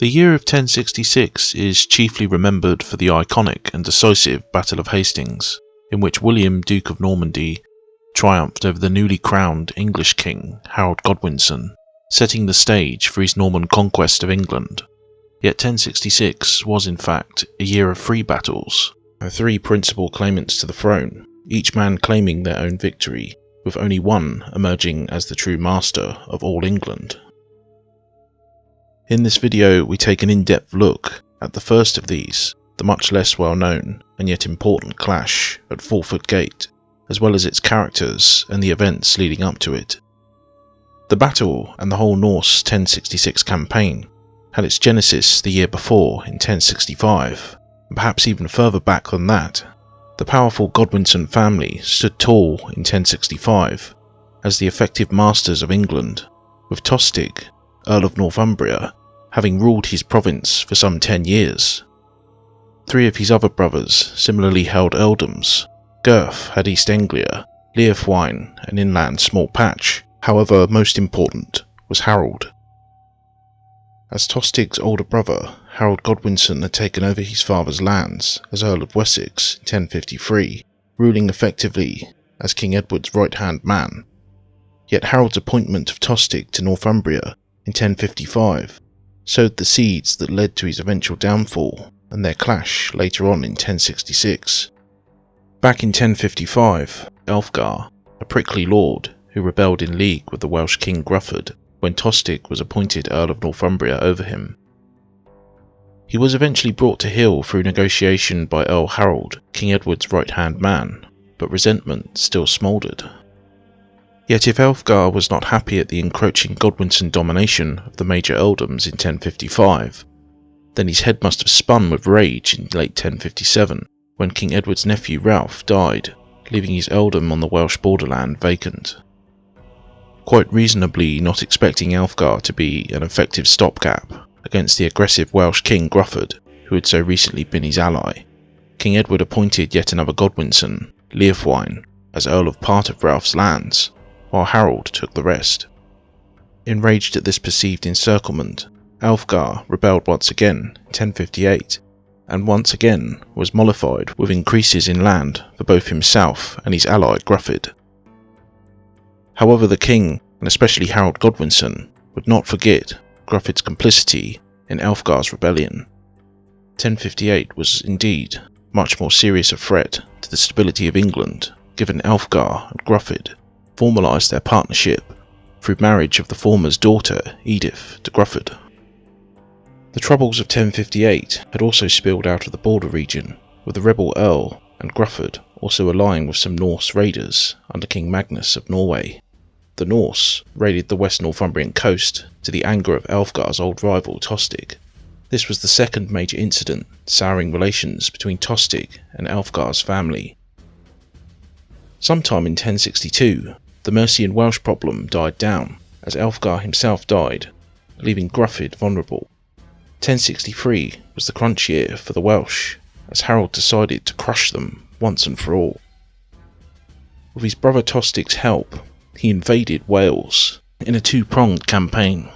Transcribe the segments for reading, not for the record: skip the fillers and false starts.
The year of 1066 is chiefly remembered for the iconic and decisive Battle of Hastings, in which William, Duke of Normandy, triumphed over the newly crowned English king Harold Godwinson, setting the stage for his Norman conquest of England. Yet 1066 was in fact a year of three battles, and three principal claimants to the throne, each man claiming their own victory, with only one emerging as the true master of all England. In this video we take an in-depth look at the first of these, the much less well known and yet important clash at Fulford Gate, as well as its characters and the events leading up to it. The battle and the whole Norse 1066 campaign had its genesis the year before in 1065, and perhaps even further back than that. The powerful Godwinson family stood tall in 1065 as the effective masters of England, with Tostig, Earl of Northumbria, having ruled his province for some 10 years. Three of his other brothers similarly held earldoms. Gurth had East Anglia, Leofwine an inland small patch. However, most important was Harald. As Tostig's older brother, Harold Godwinson had taken over his father's lands as Earl of Wessex in 1053, ruling effectively as King Edward's right-hand man. Yet Harold's appointment of Tostig to Northumbria in 1055 sowed the seeds that led to his eventual downfall and their clash later on in 1066. Back in 1055, Elfgar, a prickly lord who rebelled in league with the Welsh king Grufford when Tostig was appointed Earl of Northumbria over him. He was eventually brought to heel through negotiation by Earl Harald, King Edward's right-hand man, but resentment still smouldered. Yet if Elfgar was not happy at the encroaching Godwinson domination of the major earldoms in 1055, then his head must have spun with rage in late 1057, when King Edward's nephew Ralph died, leaving his earldom on the Welsh borderland vacant. Quite reasonably not expecting Elfgar to be an effective stopgap against the aggressive Welsh king Grufford, who had so recently been his ally, King Edward appointed yet another Godwinson, Leofwine, as Earl of part of Ralph's lands, while Harold took the rest. Enraged at this perceived encirclement, Elfgar rebelled once again in 1058, and once again was mollified with increases in land for both himself and his ally Grufford. However, the king, and especially Harold Godwinson, would not forget Grufford's complicity in Elfgar's rebellion. 1058 was indeed much more serious a threat to the stability of England, given Elfgar and Grufford formalised their partnership through marriage of the former's daughter Edith to Grufford. The troubles of 1058 had also spilled out of the border region, with the rebel Earl and Grufford also allying with some Norse raiders under King Magnus of Norway. The Norse raided the West Northumbrian coast to the anger of Elfgar's old rival Tostig. This was the second major incident souring relations between Tostig and Elfgar's family. Sometime in 1062, the Mercian Welsh problem died down, as Elfgar himself died, leaving Grufford vulnerable. 1063 was the crunch year for the Welsh, as Harold decided to crush them once and for all. With his brother Tostig's help, he invaded Wales in a two-pronged campaign.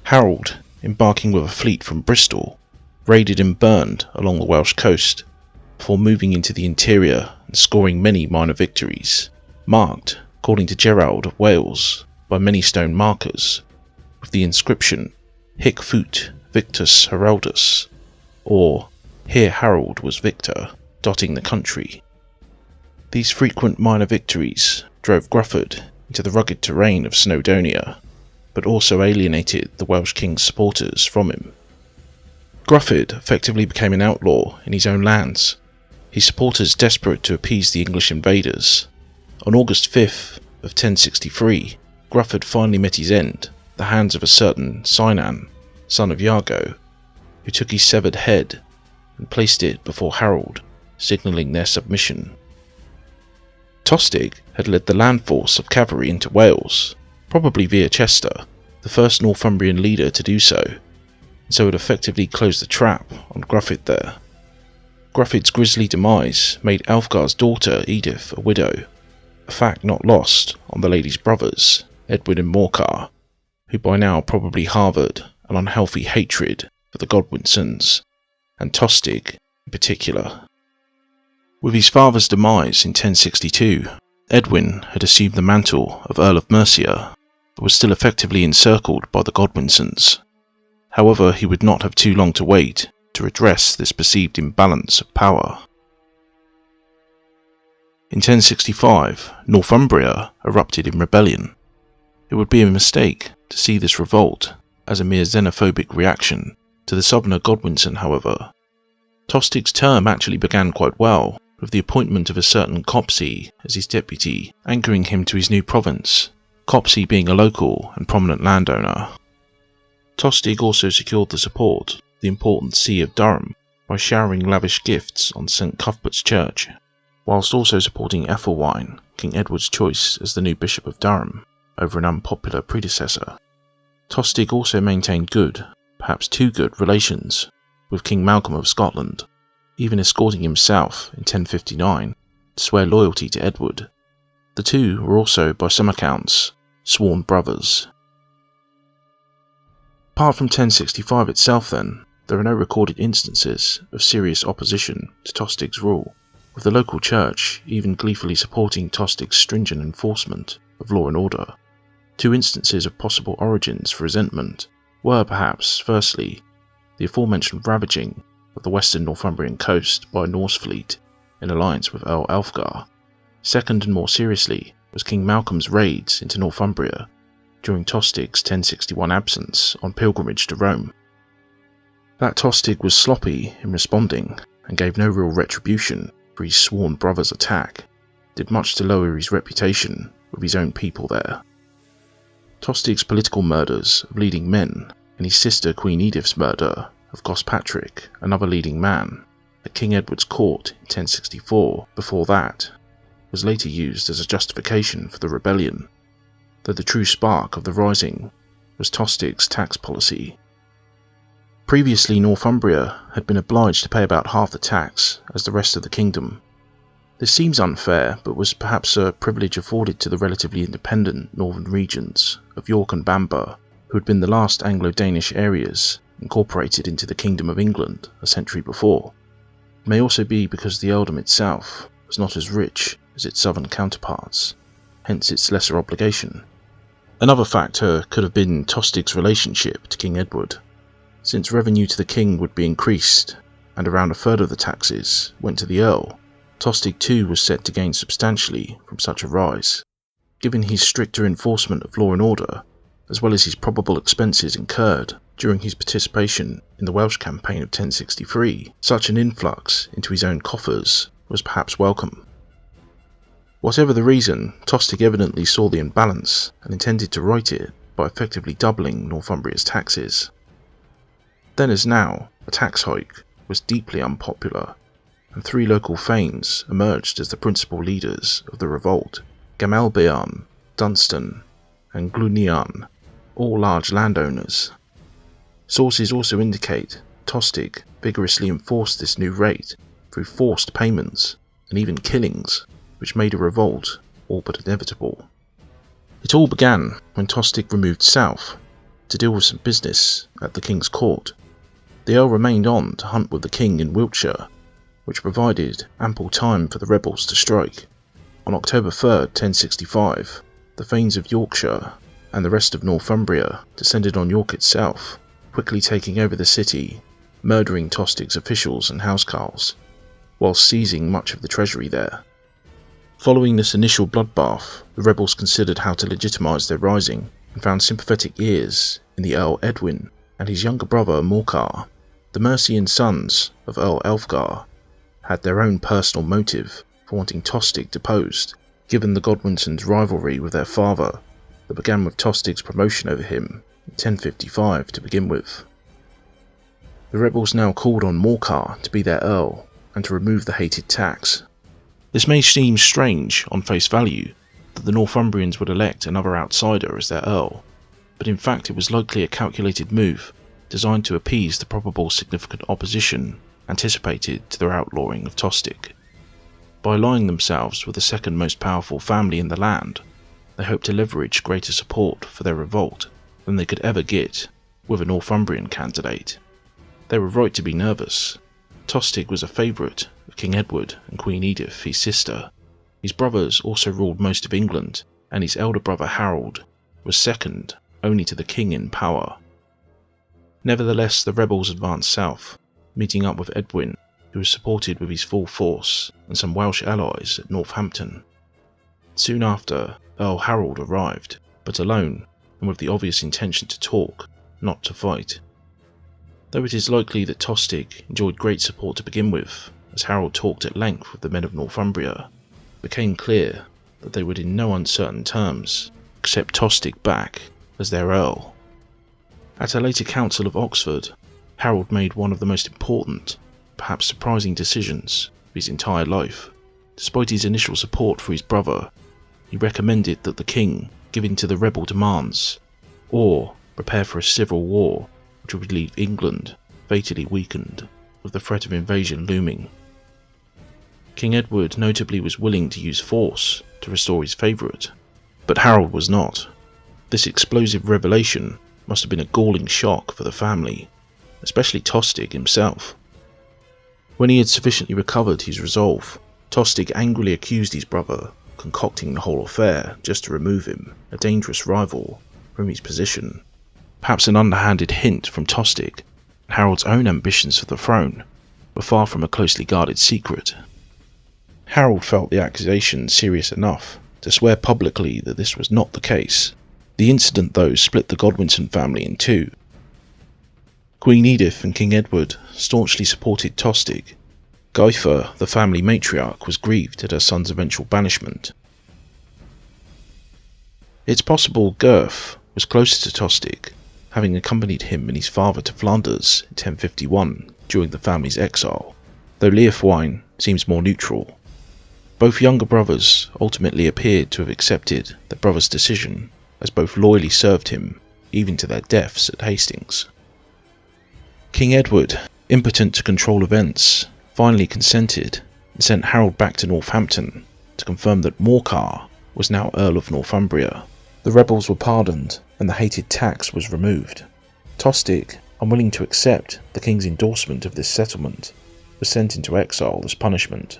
Harold, embarking with a fleet from Bristol, raided and burned along the Welsh coast, before moving into the interior and scoring many minor victories, marked, according to Gerald of Wales, by many stone markers, with the inscription Hic Fut Victus Heraldus, or Here Harold was victor, dotting the country. These frequent minor victories drove Grufford into the rugged terrain of Snowdonia, but also alienated the Welsh king's supporters from him. Grufford effectively became an outlaw in his own lands, his supporters desperate to appease the English invaders. On August 5th of 1063, Grufford finally met his end at the hands of a certain Sinan, son of Iago, who took his severed head and placed it before Harold, signalling their submission. Tostig had led the land force of cavalry into Wales, probably via Chester, the first Northumbrian leader to do so, and so had effectively closed the trap on Grufford there. Grufford's grisly demise made Elfgar's daughter Edith a widow, a fact not lost on the lady's brothers, Edwin and Morcar, who by now probably harboured an unhealthy hatred for the Godwinsons, and Tostig in particular. With his father's demise in 1062, Edwin had assumed the mantle of Earl of Mercia, but was still effectively encircled by the Godwinsons. However, he would not have too long to wait to redress this perceived imbalance of power. In 1065, Northumbria erupted in rebellion. It would be a mistake to see this revolt as a mere xenophobic reaction to the southerner Godwinson, however. Tostig's term actually began quite well, with the appointment of a certain Copsey as his deputy, anchoring him to his new province, Copsey being a local and prominent landowner. Tostig also secured the support of the important See of Durham by showering lavish gifts on St. Cuthbert's Church, whilst also supporting Ethelwine, King Edward's choice as the new Bishop of Durham, over an unpopular predecessor. Tostig also maintained good, perhaps too good, relations with King Malcolm of Scotland, even escorting him south in 1059 to swear loyalty to Edward. The two were also, by some accounts, sworn brothers. Apart from 1065 itself then, there are no recorded instances of serious opposition to Tostig's rule, with the local church even gleefully supporting Tostig's stringent enforcement of law and order. Two instances of possible origins for resentment were perhaps, firstly, the aforementioned ravaging of the western Northumbrian coast by a Norse fleet in alliance with Earl Alfgar. Second, and more seriously, was King Malcolm's raids into Northumbria during Tostig's 1061 absence on pilgrimage to Rome. That Tostig was sloppy in responding and gave no real retribution for his sworn brother's attack did much to lower his reputation with his own people there. Tostig's political murders of leading men and his sister Queen Edith's murder of Gospatrick, another leading man, at King Edward's court in 1064 before that, was later used as a justification for the rebellion, though the true spark of the rising was Tostig's tax policy. Previously, Northumbria had been obliged to pay about half the tax as the rest of the kingdom. This seems unfair, but was perhaps a privilege afforded to the relatively independent northern regions of York and Bamber, who had been the last Anglo-Danish areas incorporated into the Kingdom of England a century before. It may also be because the earldom itself was not as rich as its southern counterparts, hence its lesser obligation. Another factor could have been Tostig's relationship to King Edward. Since revenue to the king would be increased, and around a third of the taxes went to the Earl, Tostig too was set to gain substantially from such a rise. Given his stricter enforcement of law and order, as well as his probable expenses incurred during his participation in the Welsh campaign of 1063, such an influx into his own coffers was perhaps welcome. Whatever the reason, Tostig evidently saw the imbalance and intended to right it by effectively doubling Northumbria's taxes. Then as now, a tax hike was deeply unpopular, and three local thanes emerged as the principal leaders of the revolt: Gamelbearn, Dunstan, and Gluniarn, all large landowners. Sources also indicate Tostig vigorously enforced this new rate through forced payments and even killings, which made a revolt all but inevitable. It all began when Tostig removed south to deal with some business at the king's court. The Earl remained on to hunt with the king in Wiltshire, which provided ample time for the rebels to strike. On October 3rd, 1065, the thanes of Yorkshire and the rest of Northumbria descended on York itself, quickly taking over the city, murdering Tostig's officials and housecarls, whilst seizing much of the treasury there. Following this initial bloodbath, the rebels considered how to legitimise their rising and found sympathetic ears in the Earl Edwin and his younger brother Morcar. The Mercian sons of Earl Alfgar had their own personal motive for wanting Tostig deposed, given the Godwinsons' rivalry with their father that began with Tostig's promotion over him in 1055 to begin with. The rebels now called on Morcar to be their earl and to remove the hated tax. This may seem strange on face value that the Northumbrians would elect another outsider as their earl, but in fact it was likely a calculated move designed to appease the probable significant opposition anticipated to their outlawing of Tostig. By allying themselves with the second most powerful family in the land, they hoped to leverage greater support for their revolt than they could ever get with a Northumbrian candidate. They were right to be nervous. Tostig was a favourite of King Edward and Queen Edith, his sister. His brothers also ruled most of England, and his elder brother Harold was second only to the king in power. Nevertheless, the rebels advanced south, meeting up with Edwin, who was supported with his full force and some Welsh allies at Northampton. Soon after, Earl Harald arrived, but alone and with the obvious intention to talk, not to fight. Though it is likely that Tostig enjoyed great support to begin with, as Harold talked at length with the men of Northumbria, it became clear that they would in no uncertain terms accept Tostig back as their Earl. At a later council of Oxford, Harold made one of the most important, perhaps surprising decisions of his entire life. Despite his initial support for his brother, he recommended that the king give in to the rebel demands, or prepare for a civil war which would leave England fatally weakened, with the threat of invasion looming. King Edward notably was willing to use force to restore his favourite, but Harold was not. This explosive revelation must have been a galling shock for the family, especially Tostig himself. When he had sufficiently recovered his resolve, Tostig angrily accused his brother of concocting the whole affair just to remove him, a dangerous rival, from his position. Perhaps an underhanded hint from Tostig, and Harold's own ambitions for the throne were far from a closely guarded secret. Harold felt the accusation serious enough to swear publicly that this was not the case. The incident, though, split the Godwinson family in two. Queen Edith and King Edward staunchly supported Tostig. Guyfer, the family matriarch, was grieved at her son's eventual banishment. It's possible Gurth was closer to Tostig, having accompanied him and his father to Flanders in 1051 during the family's exile, though Leofwine seems more neutral. Both younger brothers ultimately appeared to have accepted their brother's decision, as both loyally served him, even to their deaths at Hastings. King Edward, impotent to control events, finally consented and sent Harold back to Northampton to confirm that Morcar was now Earl of Northumbria. The rebels were pardoned and the hated tax was removed. Tostig, unwilling to accept the king's endorsement of this settlement, was sent into exile as punishment.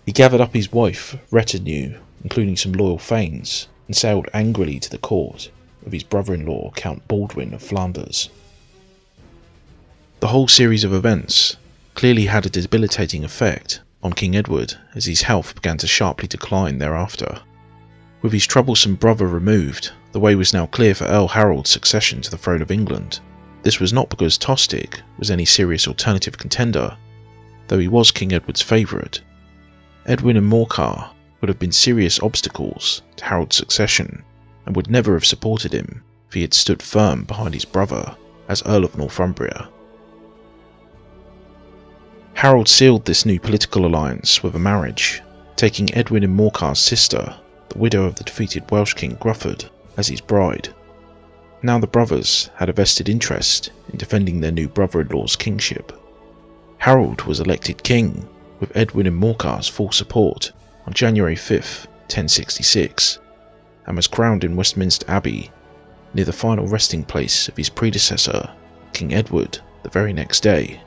He gathered up his wife, retinue, including some loyal thanes, and sailed angrily to the court of his brother-in-law Count Baldwin of Flanders. The whole series of events clearly had a debilitating effect on King Edward as his health began to sharply decline thereafter. With his troublesome brother removed, the way was now clear for Earl Harold's succession to the throne of England. This was not because Tostig was any serious alternative contender, though he was King Edward's favourite. Edwin and Morcar would have been serious obstacles to Harold's succession, and would never have supported him if he had stood firm behind his brother as Earl of Northumbria. Harold sealed this new political alliance with a marriage, taking Edwin and Morcar's sister, the widow of the defeated Welsh king Grufford, as his bride. Now the brothers had a vested interest in defending their new brother-in-law's kingship. Harold was elected king, with Edwin and Morcar's full support, on January 5th, 1066, and was crowned in Westminster Abbey, near the final resting place of his predecessor, King Edward, the very next day.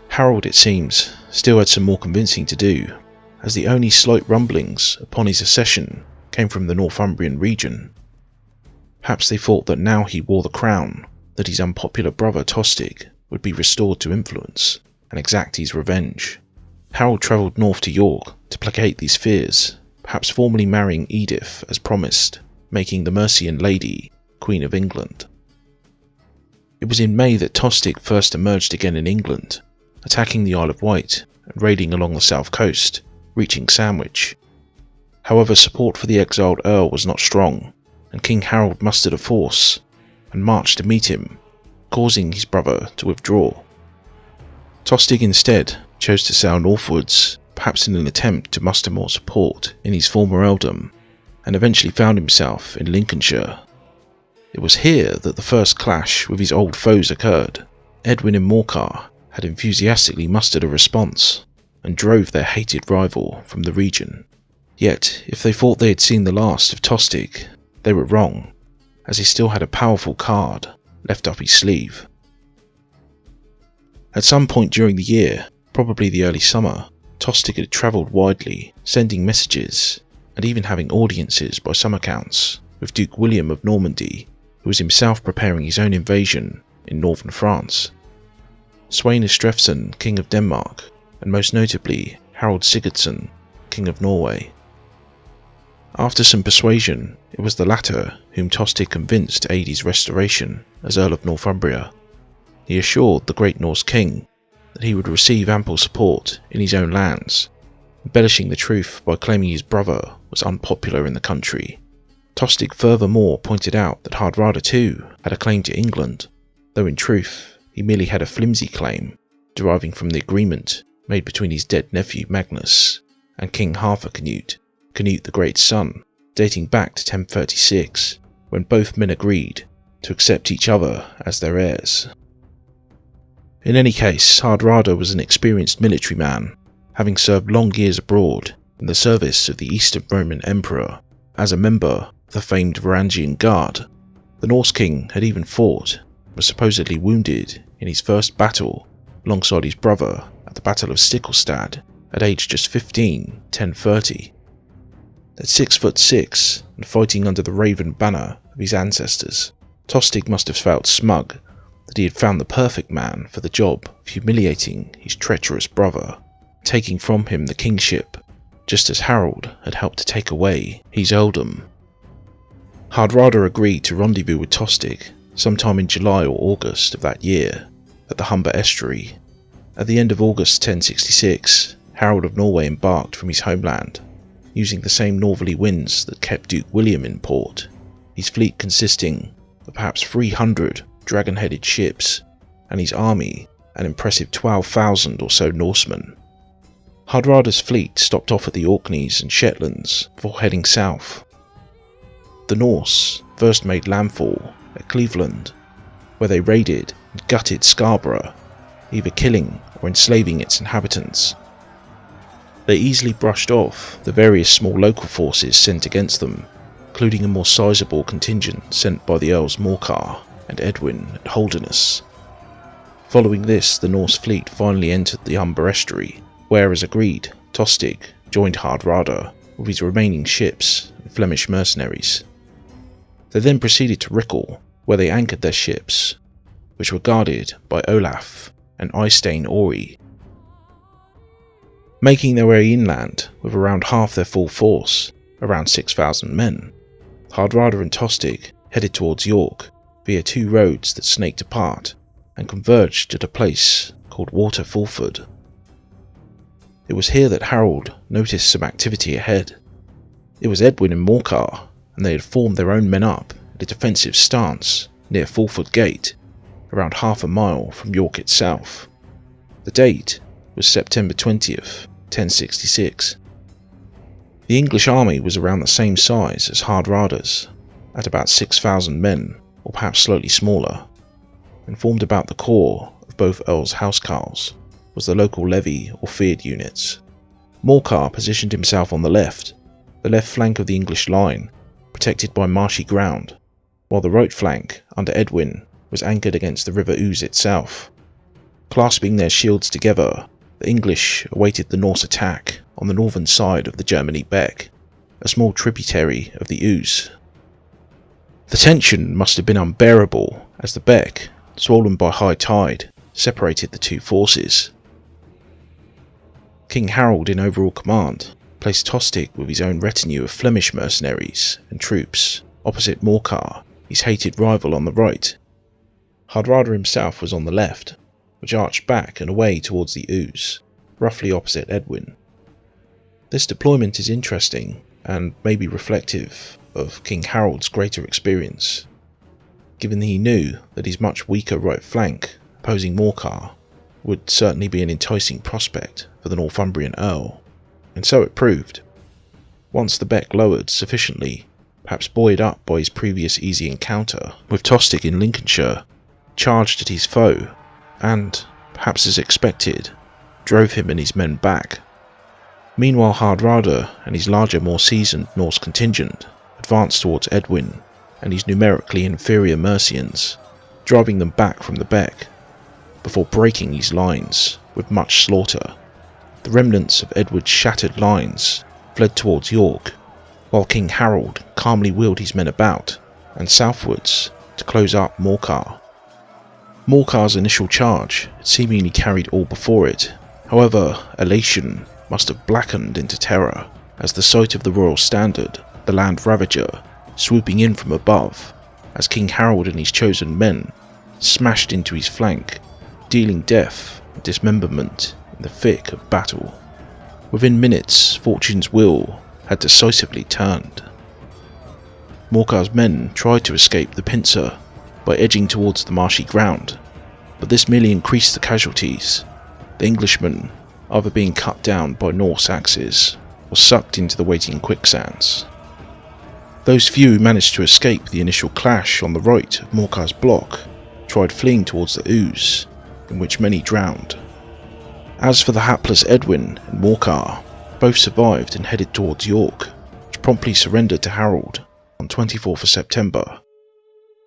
Harold, it seems, still had some more convincing to do, as the only slight rumblings upon his accession came from the Northumbrian region. Perhaps they thought that now he wore the crown, that his unpopular brother Tostig would be restored to influence and exact his revenge. Harold travelled north to York to placate these fears, perhaps formally marrying Edith as promised, making the Mercian lady Queen of England. It was in May that Tostig first emerged again in England, attacking the Isle of Wight and raiding along the south coast, reaching Sandwich. However, support for the exiled Earl was not strong, and King Harold mustered a force and marched to meet him, causing his brother to withdraw. Tostig instead chose to sail northwards, perhaps in an attempt to muster more support in his former earldom, and eventually found himself in Lincolnshire. It was here that the first clash with his old foes occurred. Edwin and Morcar had enthusiastically mustered a response, and drove their hated rival from the region. Yet, if they thought they had seen the last of Tostig, they were wrong, as he still had a powerful card left up his sleeve. At some point during the year, probably the early summer, Tostig had travelled widely, sending messages, and even having audiences by some accounts, with Duke William of Normandy, who was himself preparing his own invasion in northern France. Sweyn Estrefson, King of Denmark, and most notably Harald Sigurdsson, King of Norway. After some persuasion, it was the latter whom Tostig convinced to aid his restoration as Earl of Northumbria. He assured the great Norse king that he would receive ample support in his own lands, embellishing the truth by claiming his brother was unpopular in the country. Tostig furthermore pointed out that Hardrada too had a claim to England, though in truth he merely had a flimsy claim deriving from the agreement made between his dead nephew Magnus and King Harthacnut, Canute the Great's son, dating back to 1036, when both men agreed to accept each other as their heirs. In any case, Hardrada was an experienced military man, having served long years abroad in the service of the Eastern Roman Emperor as a member of the famed Varangian Guard. The Norse king had even fought, was supposedly wounded in his first battle alongside his brother at the Battle of Stiklestad at age just 15, 1030. At 6'6" and fighting under the raven banner of his ancestors, Tostig must have felt smug that he had found the perfect man for the job of humiliating his treacherous brother, taking from him the kingship, just as Harold had helped to take away his earldom. Hardrada agreed to rendezvous with Tostig sometime in July or August of that year at the Humber estuary. At the end of August 1066, Harold of Norway embarked from his homeland, using the same northerly winds that kept Duke William in port, his fleet consisting of perhaps 300 dragon-headed ships, and his army an impressive 12,000 or so Norsemen. Hardrada's fleet stopped off at the Orkneys and Shetlands before heading south. The Norse first made landfall at Cleveland, where they raided and gutted Scarborough, either killing or enslaving its inhabitants. They easily brushed off the various small local forces sent against them, including a more sizable contingent sent by the Earls Morcar and Edwin and Holderness. Following this, the Norse fleet finally entered the Humber estuary, where, as agreed, Tostig joined Hardrada with his remaining ships and Flemish mercenaries. They then proceeded to Rickel, where they anchored their ships, which were guarded by Olaf and Eystein Ori. Making their way inland with around half their full force, around 6,000 men, Hardrada and Tostig headed towards York via two roads that snaked apart and converged at a place called Water Fulford. It was here that Harold noticed some activity ahead. It was Edwin and Morcar, and they had formed their own men up at a defensive stance near Fulford Gate, around half a mile from York itself. The date was September 20th, 1066. The English army was around the same size as Hardrada's, at about 6,000 men, or perhaps slightly smaller, and formed about the core of both Earls' housecarls, was the local levy or fyrd units. Morcar positioned himself on the left flank of the English line, protected by marshy ground, while the right flank, under Edwin, was anchored against the River Ouse itself. Clasping their shields together, the English awaited the Norse attack on the northern side of the Germany Beck, a small tributary of the Ouse. The tension must have been unbearable as the Beck, swollen by high tide, separated the two forces. King Harold, in overall command, placed Tostig with his own retinue of Flemish mercenaries and troops opposite Morcar, his hated rival, on the right. Hardrada himself was on the left, which arched back and away towards the Ouse, roughly opposite Edwin. This deployment is interesting and may be reflective of King Harold's greater experience, given that he knew that his much weaker right flank opposing Morcar would certainly be an enticing prospect for the Northumbrian Earl, and so it proved. Once the Beck lowered sufficiently, perhaps buoyed up by his previous easy encounter with Tostig in Lincolnshire, charged at his foe, and, perhaps as expected, drove him and his men back. Meanwhile, Hardrada and his larger, more seasoned Norse contingent advanced towards Edwin and his numerically inferior Mercians, driving them back from the Beck. before breaking his lines with much slaughter. The remnants of Edward's shattered lines fled towards York, while King Harold calmly wheeled his men about and southwards to close up Morcar. Morcar's initial charge had seemingly carried all before it. However, elation must have blackened into terror as the sight of the royal standard, the land ravager, swooping in from above, as King Harold and his chosen men smashed into his flank, dealing death and dismemberment in the thick of battle. Within minutes, fortune's wheel had decisively turned. Morcar's men tried to escape the pincer by edging towards the marshy ground, but this merely increased the casualties, the Englishmen either being cut down by Norse axes or sucked into the waiting quicksands. Those few who managed to escape the initial clash on the right of Morcar's block tried fleeing towards the ooze, in which many drowned. As for the hapless Edwin and Morcar, both survived and headed towards York, which promptly surrendered to Harold on 24th of September.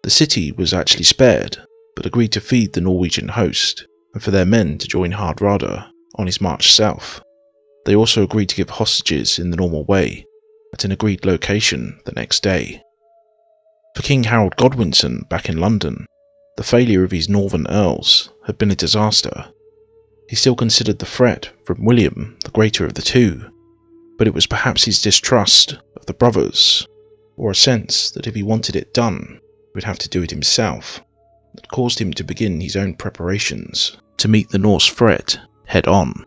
The city was actually spared, but agreed to feed the Norwegian host and for their men to join Hardrada on his march south. They also agreed to give hostages in the normal way, at an agreed location the next day. For King Harold Godwinson back in London, the failure of his northern Earls had been a disaster. He still considered the threat from William the greater of the two, but it was perhaps his distrust of the brothers, or a sense that if he wanted it done, he would have to do it himself, that caused him to begin his own preparations to meet the Norse threat head on.